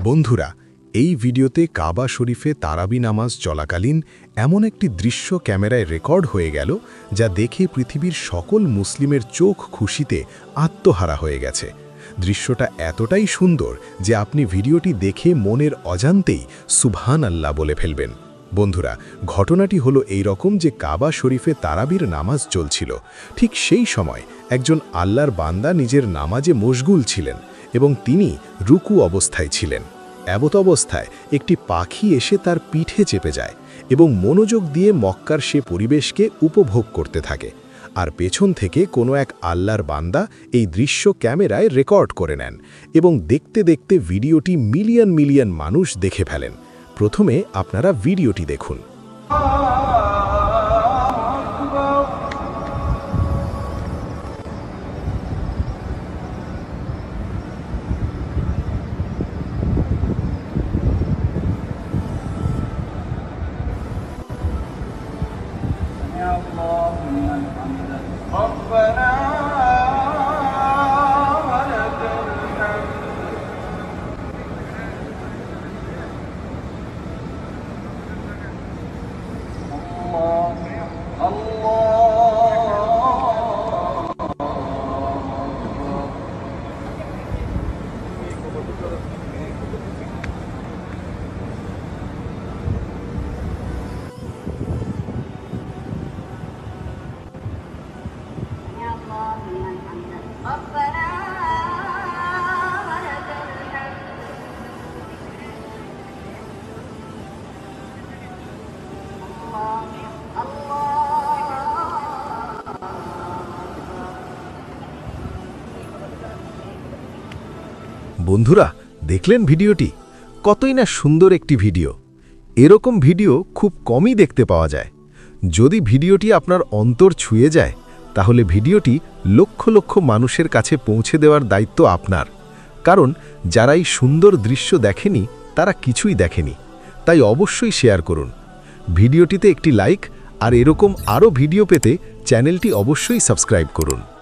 বন্ধুরা, এই ভিডিওতে কাবা শরীফে তারাবি নামাজ চলাকালীন এমন একটি দৃশ্য ক্যামেরায় রেকর্ড হয়ে গেল যা দেখে পৃথিবীর সকল মুসলিমের চোখ খুশিতে আত্মহারা হয়ে গেছে। দৃশ্যটা এতটাই সুন্দর যে আপনি ভিডিওটি দেখে মনের অজান্তেই সুবহানাল্লাহ বলে ফেলবেন। বন্ধুরা, ঘটনাটি হলো এই রকম যে কাবা শরীফে তারাবির নামাজ চলছিল। ঠিক সেই সময় একজন আল্লাহর বান্দা নিজের নামাজে মশগুল ছিলেন এবং তিনি রুকু অবস্থায় ছিলেন। এমত অবস্থায় একটি পাখি এসে তার পিঠে চেপে যায় এবং মনোযোগ দিয়ে মক্কার সে পরিবেশকে উপভোগ করতে থাকে। আর পেছন থেকে কোনো এক আল্লাহর বান্দা এই দৃশ্য ক্যামেরায় রেকর্ড করে নেন এবং দেখতে দেখতে ভিডিওটি মিলিয়ন মিলিয়ন মানুষ দেখে ফেলেন। প্রথমে আপনারা ভিডিওটি দেখুন। বন্ধুরা, দেখলেন ভিডিওটি? কতই না সুন্দর একটি ভিডিও। এরকম ভিডিও খুব কমই দেখতে পাওয়া যায়। যদি ভিডিওটি আপনার অন্তর ছুঁয়ে যায় তাহলে ভিডিওটি লক্ষ লক্ষ মানুষের কাছে পৌঁছে দেওয়ার দায়িত্ব আপনার। কারণ যারা এই সুন্দর দৃশ্য দেখেনি তারা কিছুই দেখেনি। তাই অবশ্যই শেয়ার করুন। ভিডিওটিতে একটি লাইক আর এরকম আরও ভিডিও পেতে চ্যানেলটি অবশ্যই সাবস্ক্রাইব করুন।